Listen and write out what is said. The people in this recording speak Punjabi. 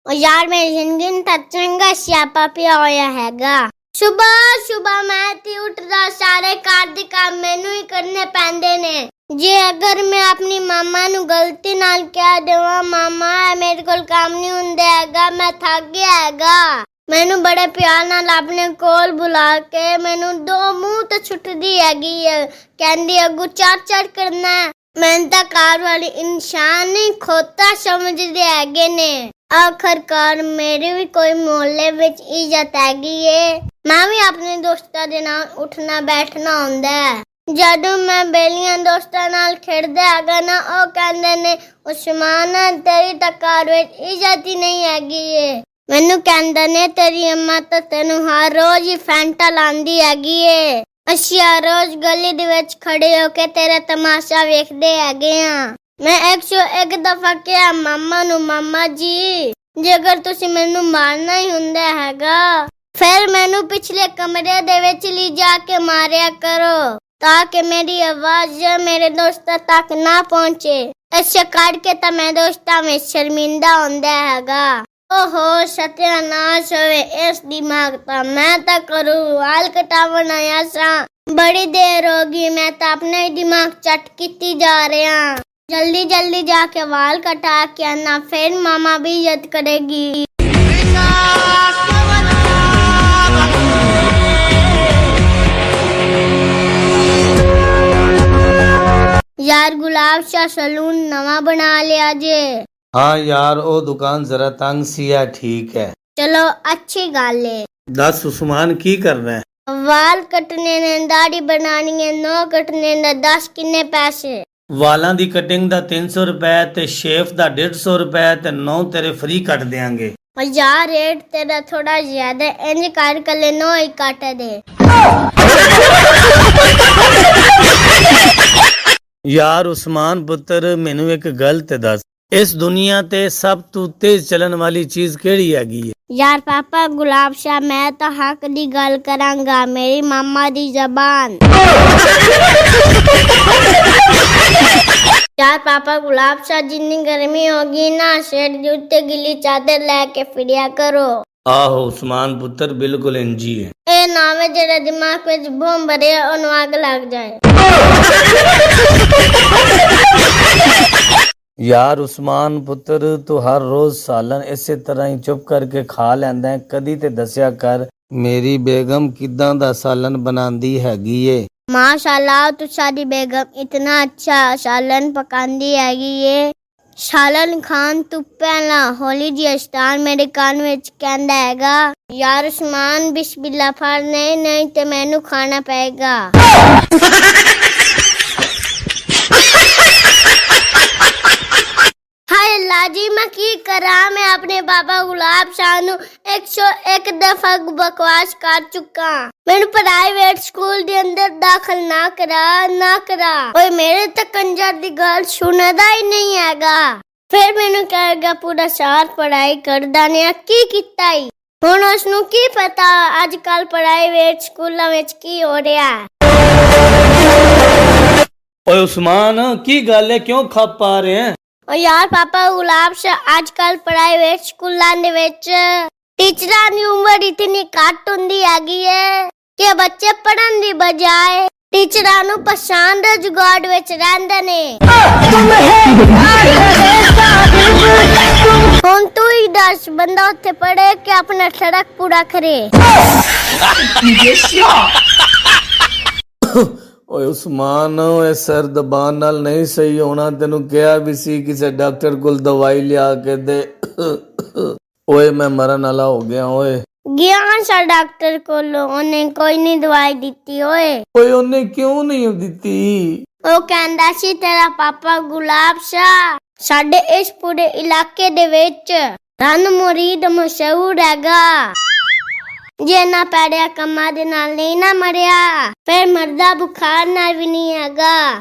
ਉਹ ਯਾਰ ਮੇਰੀ ਜ਼ਿੰਦਗੀ ਨੂੰ ਤਾਂ ਚੰਗਾ ਸਿਆਪਾ ਪਿਆ ਹੋਇਆ ਹੈਗਾ। ਸੁਬਹ ਮੈਂ ਤੇ ਉੱਠਦਾ ਸਾਰੇ ਘਰ ਦੇ ਕੰਮ ਮੈਨੂੰ ਹੀ ਕਰਨੇ ਪੈਂਦੇ ਨੇ। ਜੇ ਅਗਰ ਮੈਂ ਆਪਣੀ ਮਾਮਾ ਨੂੰ ਗਲਤੀ ਨਾਲ ਕਹਿ ਦੇਵਾਂ ਮਾਮਾ ਮੇਰੇ ਕੋਲ ਕੰਮ ਨਹੀਂ ਹੁੰਦਾ ਹੈਗਾ, ਮੈਂ ਥੱਕ ਗਿਆ ਹੈਗਾ, ਮੈਨੂੰ ਬੜੇ ਪਿਆਰ ਨਾਲ ਆਪਣੇ ਕੋਲ ਬੁਲਾ ਕੇ ਮੈਨੂੰ ਦੋ ਮੂੰਹ ਤੇ ਛੁੱਟਦੀ ਹੈਗੀ ਹੈ, ਕਹਿੰਦੀ ਅੱਗੂ ਚੜ ਕਰਨਾ। ਮੈਨੂੰ ਤਾਂ ਘਰ ਵਾਲੀ ਇਨਸਾਨ ਨਹੀਂ ਖੋਤਾ ਸਮਝਦੇ ਹੈਗੇ ਨੇ। ਆਖਰਕਾਰ ਮੇਰੇ ਵੀ ਕੋਈ ਮੁਹੱਲੇ ਵਿੱਚ ਇੱਜ਼ਤ ਹੈਗੀ ਏ। ਮੈਂ ਵੀ ਆਪਣੇ ਦੋਸਤਾਂ ਦੇ ਨਾਲ ਉੱਠਣਾ ਬੈਠਣਾ ਹੁੰਦਾ ਹੈ। ਜਦੋਂ ਮੈਂ ਬੇਲੀਆਂ ਦੋਸਤਾਂ ਨਾਲ ਖੇਡਦਾ ਹੈਗਾ ਨਾ, ਉਹ ਕਹਿੰਦੇ ਨੇ ਉਸਮਾਨ ਤੇਰੀ ਤਾਂ ਘਰ ਵਿੱਚ ਇੱਜ਼ਤ ਹੀ ਨਹੀਂ ਹੈਗੀ ਏ। ਮੈਨੂੰ ਕਹਿੰਦੇ ਨੇ ਤੇਰੀ ਅੰਮਾ ਤਾਂ ਤੈਨੂੰ ਹਰ ਰੋਜ਼ ਹੀ ਫੈਂਟਾ ਲਾਂਦੀ ਹੈਗੀ ਏ। ਅਸੀਂ ਹਰ ਰੋਜ਼ ਗਲੀ ਦੇ ਵਿੱਚ ਖੜੇ ਹੋ ਕੇ ਤੇਰਾ ਤਮਾਸ਼ਾ ਵੇਖਦੇ ਹੈਗੇ ਆ। ਮੈਂ 101 ਦਫਾ ਕਿਹਾ ਮਾਮਾ ਨੂੰ, ਮਾਮਾ ਜੀ ਜੇਕਰ ਤੁਸੀਂ ਮੈਨੂੰ ਮਾਰਨਾ ਹੀ ਹੁੰਦਾ ਹੈਗਾ ਫਿਰ ਮੈਨੂੰ ਪਿਛਲੇ ਕਮਰੇ ਦੇ ਵਿੱਚ ਲਿਜਾ ਕੇ ਮਾਰਿਆ ਕਰੋ ਤਾਂ ਕਿ ਮੇਰੀ ਆਵਾਜ਼ ਮੇਰੇ ਦੋਸਤਾਂ ਤੱਕ ਨਾ ਪਹੁੰਚੇ। ਐਸੇ ਕਰਕੇ ਤਾਂ ਮੈਂ ਦੋਸਤਾਂ ਵਿੱਚ ਸ਼ਰਮਿੰਦਾ ਹੁੰਦਾ ਹੈਗਾ। ਓਹੋ ਸਤਿਆਨਾਸ਼ ਹੋਵੇ ਇਸ ਦਿਮਾਗ ਤਾਂ ਮੈਂ ਤਾਂ ਕਰੂ ਵਾਲ ਕਟਾਵਣ ਆਇਆ ਸਾਂ। ਬੜੀ ਦੇਰ ਹੋ ਗਈ ਮੈਂ ਤਾਂ ਆਪਣਾ ਹੀ ਦਿਮਾਗ ਚੱਟ ਕੀਤੀ ਜਾ ਰਿਹਾ। जल्दी जाके वाल कटा के आना, फिर मामा भी इज्जत करेगी। यार गुलाब शाह सलून नवा बना लिया जे। हाँ यार ओ दुकान जरा तंग सी है, ठीक है चलो अच्छी गल है। दस उस्मान की कर रहे हैं? वाल कटने ने दाढ़ी बनानी है, 9 कटने ने 10 किन्ने पैसे? ਵਾਲਾਂ ਦੀ ਕਟਿੰਗ ਦਾ 300 ਰੁਪਏ ਤੇ ਸ਼ੇਵ ਦਾ 150 ਰੁਪਏ ਤੇ 9 ਤੇਰੇ ਫ੍ਰੀ ਕੱਟ ਦੇਾਂਗੇ। यार रेट तेरा थोड़ा ज्यादा, इंज कर कले 9 ही काट दे। ਯਾਰ ਉਸਮਾਨ ਪੁੱਤਰ ਮੈਨੂੰ ਇੱਕ ਗੱਲ ਤੇ ਦੱਸ, ਇਸ ਦੁਨੀਆ ਤੇ ਸਭ ਤੋਂ ਤੇਜ਼ ਚੱਲਣ ਵਾਲੀ ਚੀਜ਼ ਕਿਹੜੀ ਹੈਗੀ ਹੈ? यार पापा गुलाब शाह मैं तो हक दी गल करांगा, मेरी मामा दी जबान। यार पापा गुलाब शाह जितनी गर्मी होगी ना शेड के उत्ते गिली चादर लेके फिरिया करो। ਆਹੋ ਉਸਮਾਨ ਪੁੱਤਰ ਬਿਲਕੁਲ ਇੰਜੀ ਹੈ। ए नावे जेड़ा दिमाग विच बम भरे ओनु आग लग जाए। यार उस्मान पुत्र तू हर रोज सालन इसे तरह ही चुप करके खा लैंदा है, कदी ते दस्या कर मेरी बेगम किदां दा सालन बनांदी हैगी है। माशाल्लाह तुसादी बेगम इतना अच्छा सालन पकांदी हैगी है। सालन खान तू पहला होली जी अस्तान मेरे कान विच कहंदा हैगा यार उस्मान बिस्मिल्लाह फड़, नहीं ते मैनू खाना पएगा। हाय अल्लाह जी मैं की करा, मैं अपने बाबा गुलाब शाह नू 101 दफा बकवास कर चुका। मैनू प्राइवेट स्कूल दे अंदर दाखल ना करा। ओए मेरे तो कंजर दी गल सुनदा ही नहीं हैगा। फिर मैनू कहेगा पूरा साल पढ़ाई करदा ने की कीता ही। हुण उसनू की पता अजकल प्राइवेट स्कूलां विच की हो रहा है। ओए उस्मान की गल है, क्यों खप पा रहे हैं? और यार पापा गुलाब शाह आजकल प्राइवेट स्कूलों दे विच टीचरां दी उम्र इतनी घट हुंदी हैगी है कि बच्चे पढ़न दी बजाय टीचरां नू पछाण दे जुगाड़ विच रहिंदे ने। हुण तू ही दस बंदा उत्थे पढ़े कि अपना सड़क पूरा करे। ਓਏ ਉਸਮਾਨ ਓਏ ਸਰ ਦਬਾਨ ਨਾਲ ਨਹੀਂ ਸਹੀ ਹੋਣਾ, ਤੈਨੂੰ ਕਿਹਾ ਵੀ ਸੀ ਕਿਸੇ ਡਾਕਟਰ ਕੋਲ ਦਵਾਈ ਲਿਆ ਕੇ ਦੇ। ਓਏ ਮੈਂ ਮਰਨ ਵਾਲਾ ਹੋ ਗਿਆ। ਓਏ ਗਿਆ ਸਾ ਡਾਕਟਰ ਕੋਲ, ਉਹਨੇ ਕੋਈ ਨਹੀਂ ਦਵਾਈ ਦਿੱਤੀ। ਓਏ ਉਹਨੇ ਕਿਉਂ ਨਹੀਂ ਦਿੱਤੀ? ਉਹ ਕਹਿੰਦਾ ਸੀ ਤੇਰਾ ਪਾਪਾ ਗੁਲਾਬ ਸ਼ਾਹ ਸਾਡੇ ਇਸ ਪੂਰੇ ਇਲਾਕੇ ਦੇ ਵਿੱਚ ਰਨ ਮੁਰੀਦ ਮਸ਼ਹੂਰ ਹੈਗਾ। ਜੇ ਨਾ ਪੈੜਿਆ ਕੰਮਾਂ ਦੇ ਨਾਲ ਨਹੀਂ ਨਾ ਮਰਿਆ ਫਿਰ ਮਰਦਾ ਬੁਖਾਰ ਨਾਲ ਵੀ ਨਹੀਂ ਹੈਗਾ।